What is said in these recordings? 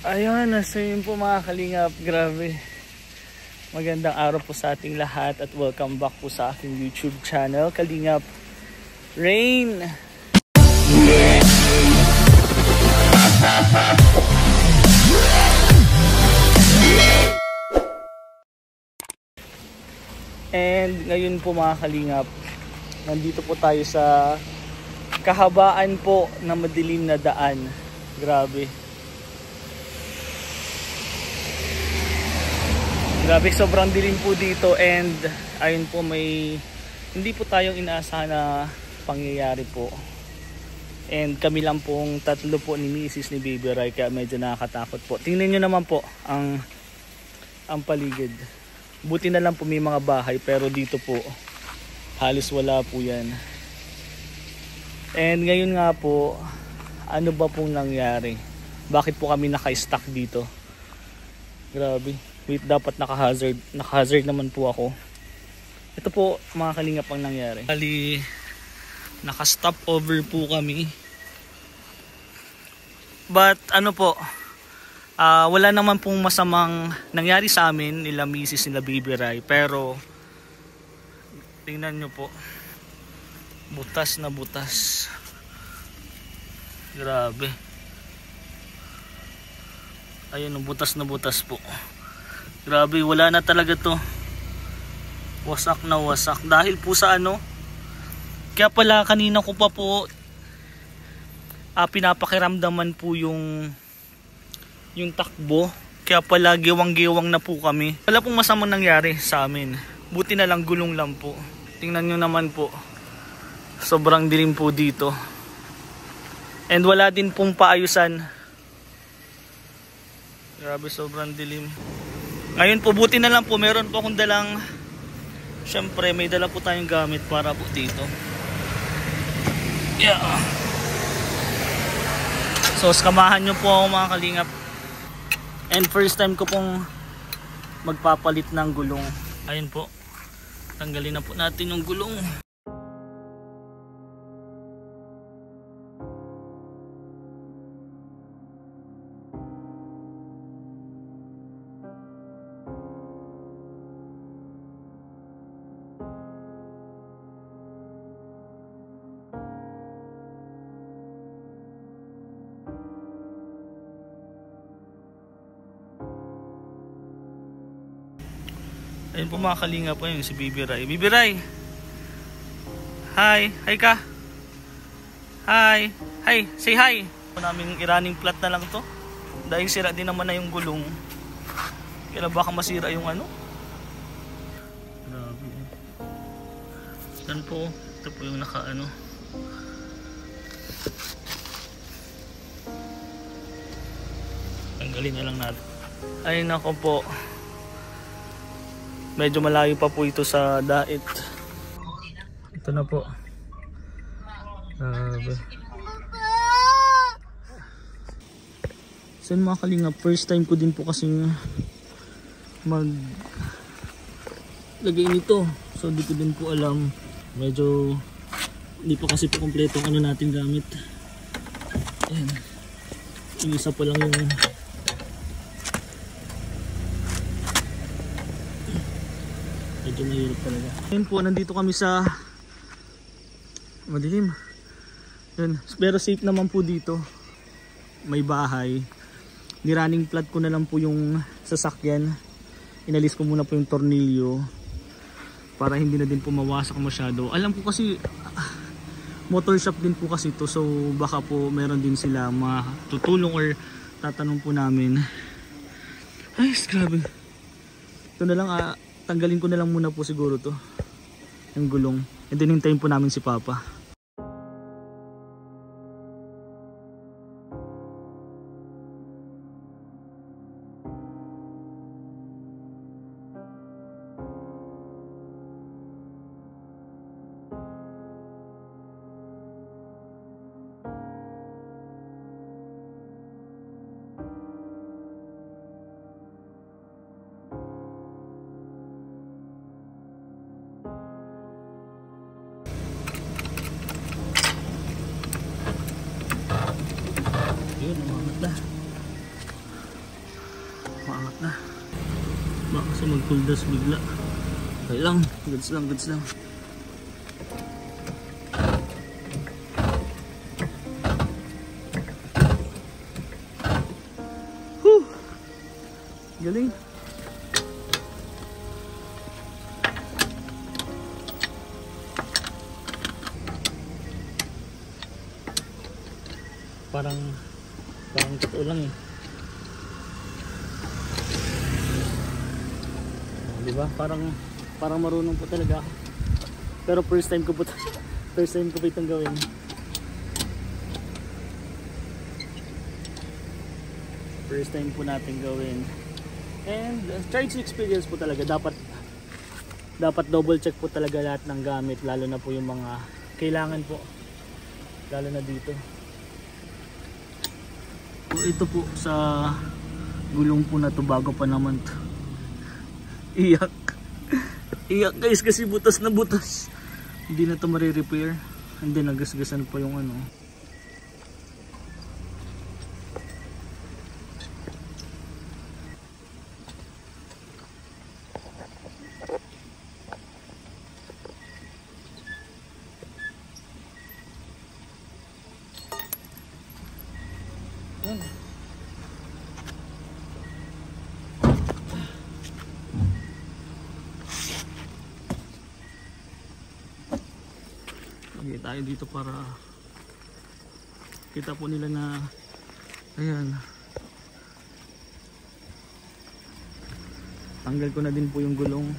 Ayun, nasa yun po mga kalingap. Grabe. Magandang araw po sa ating lahat at welcome back po sa aking YouTube channel, Kalingap Rain. And ngayon po mga kalingap, nandito po tayo sa kahabaan po na madilim na daan. Grabe. Grabe, sobrang dilim po dito and ayun po hindi po tayong inaasahan na pangyayari po. And kami lang pong tatlo po ni Mrs. ni Baby Rai, kaya medyo nakakatakot po. Tingnan nyo naman po ang paligid. Buti na lang po may mga bahay pero dito po halos wala po yan. And ngayon nga po, ano ba pong nangyari? Bakit po kami naka-stuck dito? Grabe. Wait, dapat naka-hazard. Naka-hazard naman po ako. Ito po mga kalingap ang nangyari. Kali, naka-stop over po kami. But ano po, wala naman pong masamang nangyari sa amin nila Mrs. nila Baby Rai. Pero tingnan nyo po, butas na butas. Grabe. Ayun, butas na butas po. Grabe, wala na talaga to. Wasak na wasak. Dahil po sa ano, kaya pala kanina ko pa po pinapakiramdaman po yung takbo. Kaya pala giwang-giwang na po kami. Wala pong masamang nangyari sa amin. Buti na lang, gulong lang po. Tingnan nyo naman po, sobrang dilim po dito. And wala din pong paayusan. Grabe, sobrang dilim. Ngayon po, buti na lang po, meron po akong dalang, syempre may dala po tayong gamit para po dito. Yeah. So skamahan nyo po ako mga kalingap. And first time ko pong magpapalit ng gulong. Ayun po, tanggalin na po natin yung gulong. Ayun po mga kalingap po yun, si Baby Rai. Baby Rai! Hi! Hi ka! Hi! Hi! Say hi! Naming i-running flat na lang to. Dahil sira din naman na yung gulong. Kaya baka masira yung ano. Grabe. Yan po. Ito po yung naka-ano. Tanggalin na lang natin. Ayun ako po. Medyo malayo pa po ito sa dait. Ito na po. So mga kalingap, first time ko din po kasing lagay nito. So di ko din po alam. Medyo hindi pa kasi po kompleto ang ano natin gamit. Ayan. Yung isa pa lang yung medyo mahirap talaga. Ngayon po, nandito kami sa madilim. Yun. Pero safe naman po dito. May bahay. Ni-running flat ko na lang po yung sasakyan. Inalis ko muna po yung tornilyo para hindi na din po mawasak masyado. Alam ko kasi motor shop din po kasi ito. So baka po meron din sila matutulong or tatanong po namin. Ay, grabe. Ito na lang tanggalin ko na lang muna po siguro to, yung gulong, and then hintayin po namin si Papa. Yun, umangat na. Angat na. Baka kasi mag-puldas bigla. Okay lang. Goods lang, goods lang. Whew! Galing. Parang totoo lang eh. Diba? Parang marunong po talaga ako. Pero first time ko po itong gawin. First time po natin gawin. And try to experience po talaga. Dapat double check po talaga lahat ng gamit, lalo na po yung mga kailangan po. Lalo na dito. Ito po sa gulong po na to, bago pa naman to. Iyak guys kasi butas na butas. Hindi na to marirepair. And then nagasgasan pa yung ano. Yan. Lagi tayo dito para kita po nila na ayan, tanggal ko na din po yung gulong.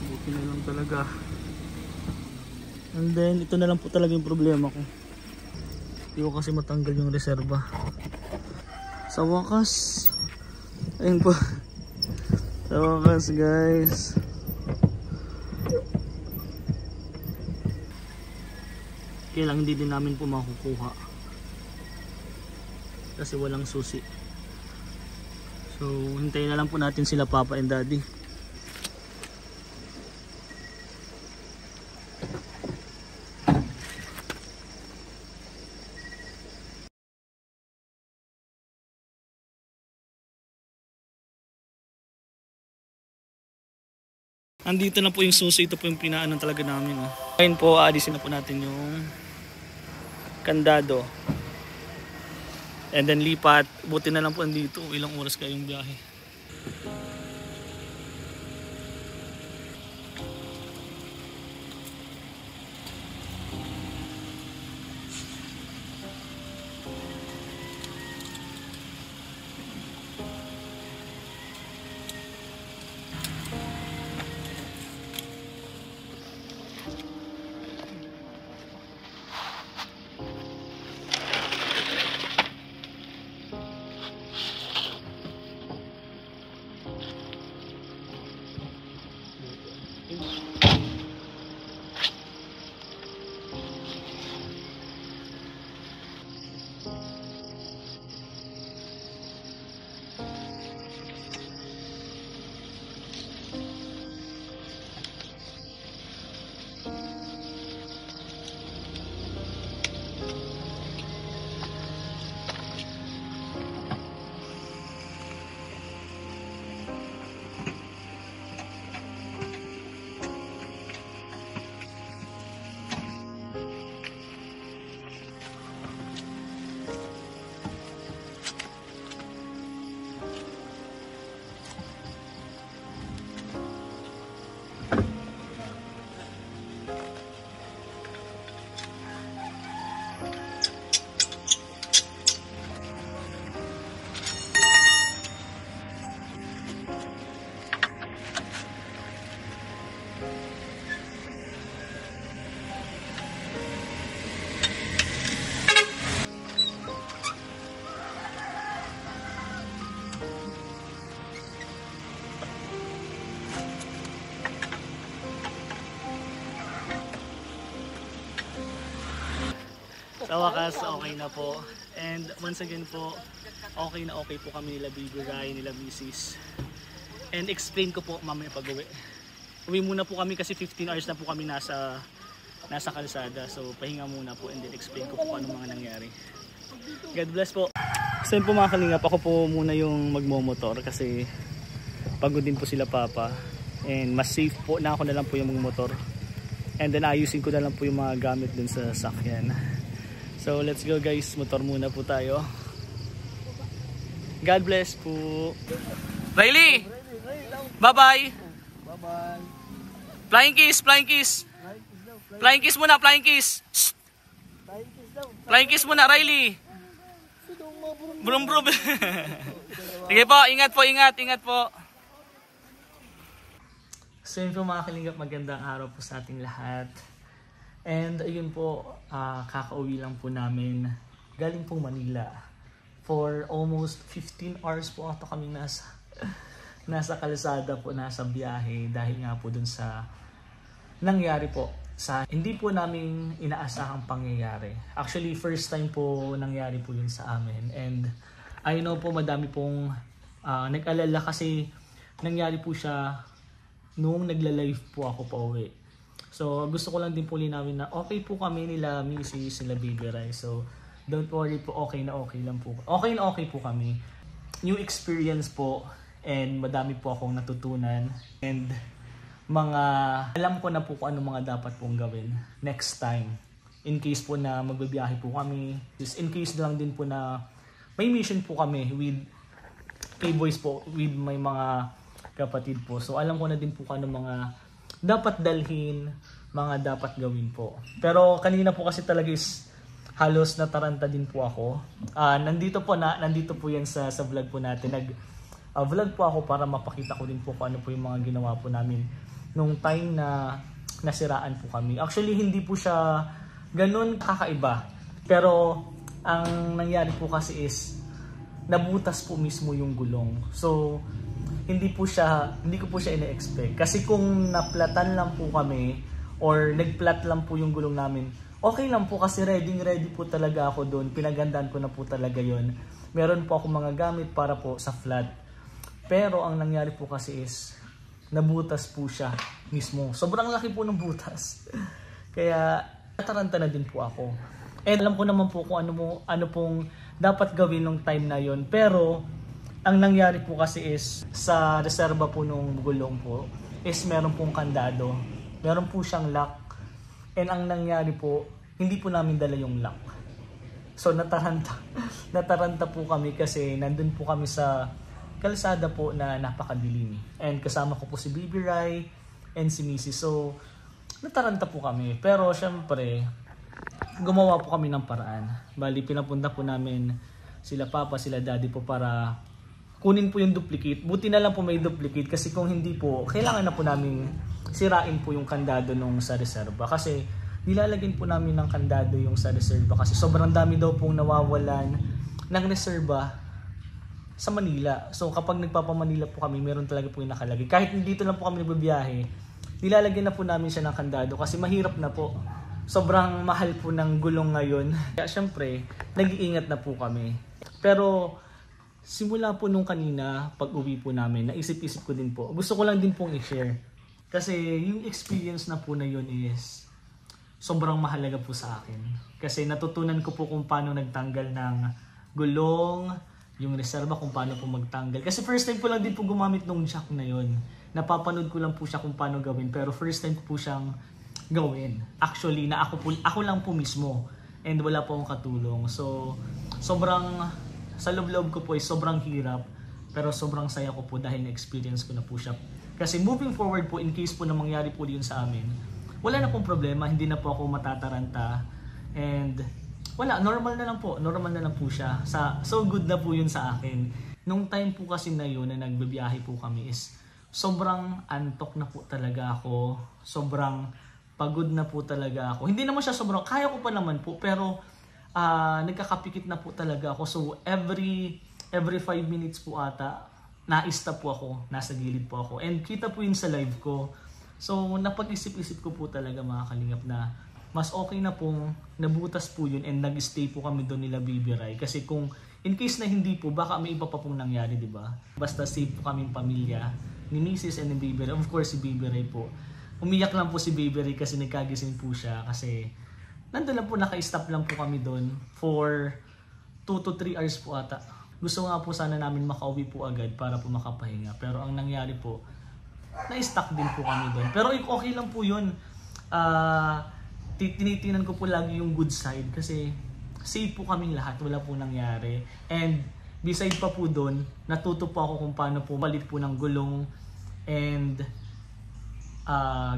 Buti na lang talaga. And then ito na lang po talaga yung problema ko. Hindi ko kasi matanggal yung reserba. Sa wakas, ayun po. Sa wakas guys, kailang hindi din namin po makukuha kasi walang susi. So hintayin na lang po natin sila Papa and Daddy. Andito na po yung susi. Ito po yung pinaanan talaga namin. Ngayon po, aalisin na po natin yung kandado. And then lipat. Buti na lang po andito. Ilang oras kayong biyahe. Sa wakas, okay na po. And once again po, okay na okay po kami nila Baby Rai, nila Mrs. And explain ko po mamaya pag uwi. Uwi muna po kami kasi 15 hours na po kami nasa kalsada. So pahinga muna po and then explain ko po ano mga nangyari. God bless po. So yun po mga kalingap, ako po muna yung magmomotor kasi pagod din po sila papa. And mas safe po na ako na lang po yung magmotor. And then ayusin ko na lang po yung mga gamit dun sa sakyan. So let's go guys, motor muna po tayo. God bless po. Riley! Bye bye! Bye bye. Flying kiss, flying kiss! Flying kiss muna, flying kiss! Shh. Flying kiss muna, Riley! Brum brum! Sige po, ingat po, ingat po! So yun po mga kalingap, magandang araw po sa ating lahat. And ayun po, kakauwi lang po namin galing po Manila. For almost 15 hours po ata kami nasa kalsada po, nasa biyahe dahil nga po dun sa nangyari po sa hindi po namin inaasahang pangyayari. Actually, first time po nangyari po yun sa amin. And I know po madami pong nag-alala kasi nangyari po siya noong nagla-live po ako pa uwi. So gusto ko lang din po linawin na okay po kami nila Missy, sila Baby Rai. So don't worry po, okay na okay lang po. Okay na okay po kami. New experience po and madami po akong natutunan. And mga alam ko na po kung ano mga dapat pong gawin next time. In case po na magbibiyahe po kami. Just in case lang din po na may mission po kami with K-Boys po, with may mga kapatid po. So alam ko na din po kung ano mga dapat dalhin, mga dapat gawin po. Pero kanina po kasi talaga is halos nataranta din po ako. Nandito po yan sa vlog po natin. Vlog po ako para mapakita ko din po kung ano po yung mga ginawa po namin nung time na nasiraan po kami. Actually hindi po siya ganun kakaiba. Pero ang nangyari po kasi is nabutas po mismo yung gulong. So hindi ko po siya ina-expect. Kasi kung naplatan lang po kami or nagplat lang po yung gulong namin, okay lang po kasi ready po talaga ako doon. Pinagandaan ko na po talaga yon. Meron po ako mga gamit para po sa flat. Pero ang nangyari po kasi is nabutas po siya mismo. Sobrang laki po ng butas. Kaya nataranta na din po ako. And alam ko naman po kung ano pong dapat gawin nung time na yon. Pero ang nangyari po kasi is sa reserba po nung gulong po is meron pong kandado. Meron po siyang lock. And ang nangyari po, hindi po namin dala yung lock. So nataranta po kami kasi nandun po kami sa kalsada po na napakadilim. And kasama ko po si Baby Rai and si Missy. So nataranta po kami. Pero syempre, gumawa po kami ng paraan. Bali, pinapunta po namin sila Papa, sila Daddy po para kunin po yung duplicate. Buti na lang po may duplicate kasi kung hindi po, kailangan na po namin sirain po yung kandado nung sa reserva. Kasi nilalagyan po namin ng kandado yung sa reserva kasi sobrang dami daw pong nawawalan ng reserva sa Manila. So kapag nagpapamanila po kami, meron talaga po yung nakalagay. Kahit dito lang po kami nagbabiyahe, nilalagyan na po namin siya ng kandado kasi mahirap na po. Sobrang mahal po ng gulong ngayon. Kaya syempre, nag-iingat na po kami. Pero simula po nung kanina, pag uwi po namin, naisip-isip ko din po. Gusto ko lang din pong i-share. Kasi yung experience na po na yun is sobrang mahalaga po sa akin. Kasi natutunan ko po kung paano nagtanggal ng gulong, yung reserva kung paano po magtanggal. Kasi first time ko lang din po gumamit nung jack na yun. Napapanood ko lang po siya kung paano gawin. Pero first time ko po siyang gawin. Actually, na ako lang po mismo. And wala po akong katulong. So, sa loob-loob ko po ay sobrang hirap. Pero sobrang saya ko po dahil na-experience ko na po siya. Kasi moving forward po, in case po na mangyari po yun sa amin, wala na pong problema. Hindi na po ako matataranta. And wala, normal na lang po siya. So good na po yun sa akin. Nung time po kasi na yun na nagbibiyahe po kami is sobrang antok na po talaga ako. Sobrang pagod na po talaga ako. Hindi naman siya sobrang, kaya ko pa naman po, pero nagkakapikit na po talaga ako. So every 5 minutes po ata, na-stop po ako, nasa gilid po ako. And kita po yun sa live ko. So napag-isip-isip ko po talaga mga kalingap na mas okay na pong nabutas po yun and nag-stay po kami doon nila Baby Rai. Kasi kung in case na hindi po, baka may iba pa pong nangyari, di ba? Basta safe po kaming pamilya ni Mrs. and ni Baby Rai. Of course, si Baby Rai po. Umiyak lang po si Baby Rai kasi nagkagising po siya. Kasi nandun lang po, naka-stop lang po kami doon for 2 to 3 hours po ata. Gusto nga po sana namin makauwi po agad para po makapahinga. Pero ang nangyari po, na-stuck din po kami doon. Pero okay lang po yun. Tinitinan ko po lagi yung good side kasi safe po kaming lahat. Wala po nangyari. And beside pa po doon, natuto po ako kung paano po palit po ng gulong and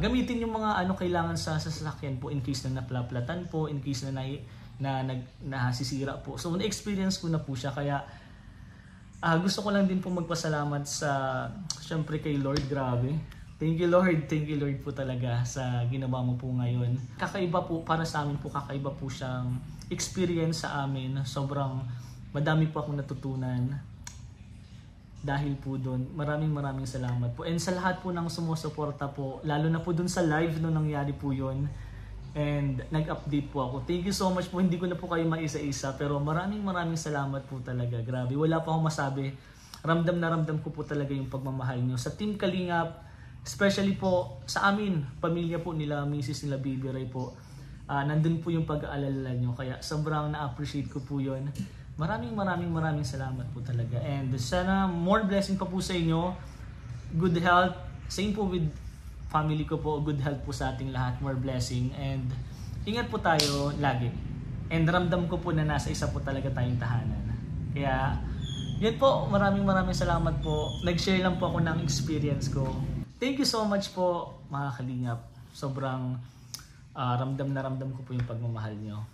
gamitin yung mga kailangan sa sasakyan po in case na naplaplatan po, in case na nasisira po. So na-experience ko na po siya kaya gusto ko lang din po magpasalamat sa syempre kay Lord. Grabe. Thank you Lord po talaga sa ginawa mo po ngayon. Kakaiba po para sa amin po, kakaiba po siyang experience sa amin. Sobrang madami po akong natutunan dahil po doon. Maraming salamat po. And sa lahat po ng sumusuporta po, lalo na po doon sa live nung nangyari po yun. And nag-update po ako. Thank you so much po. Hindi ko na po kayo maisa-isa pero maraming salamat po talaga. Grabe. Wala pa akong masabi. Ramdam na ramdam ko po talaga yung pagmamahal nyo. Sa Team Kalingap, especially po sa amin, pamilya po nila, misis nila Baby Ray po. Nandun po yung pag-aalala nyo. Kaya sobrang na-appreciate ko po yun. Maraming salamat po talaga. And sana more blessing pa po sa inyo. Good health. Same po with family ko po. Good health po sa ating lahat. More blessing. And ingat po tayo lagi. And ramdam ko po na nasa isa po talaga tayong tahanan. Kaya yun po. Maraming salamat po. Nag-share lang po ako ng experience ko. Thank you so much po mga Kalingap. Sobrang ramdam na ramdam ko po yung pagmamahal nyo.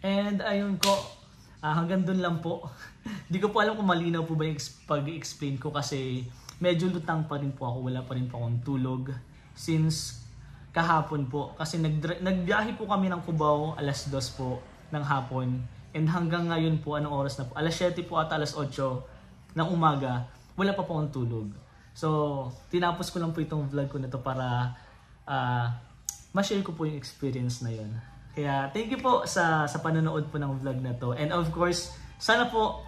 And ayun ko. Hanggang dun lang po. Di ko po alam kung malinaw po ba yung pag-explain ko kasi medyo lutang pa rin po ako. Wala pa rin po akong tulog since kahapon po. Kasi nagbiyahe po kami ng Cubao alas 2 po ng hapon. And hanggang ngayon po, anong oras na po? Alas 7 po at alas 8 ng umaga. Wala pa po akong tulog. So, tinapos ko lang po itong vlog ko na to para ma-share ko po yung experience na yun. Kaya thank you po sa panonood po ng vlog na to. And of course, sana po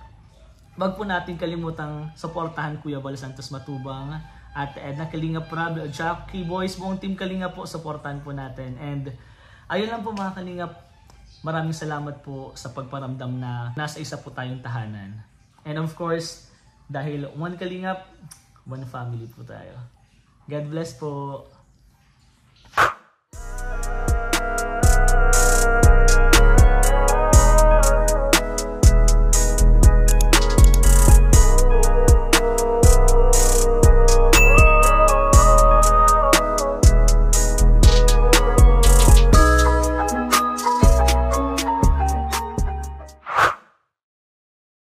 wag po natin kalimutang suportahan Kuya Bal Santos Matubang at Edna Kalingap Prab, Jackie Boys, buong Team Kalingap po, suportahan po natin. And ayun lang po mga Kalingap, maraming salamat po sa pagparamdam na nasa isa po tayong tahanan. And of course, dahil one Kalingap, one family po tayo. God bless po.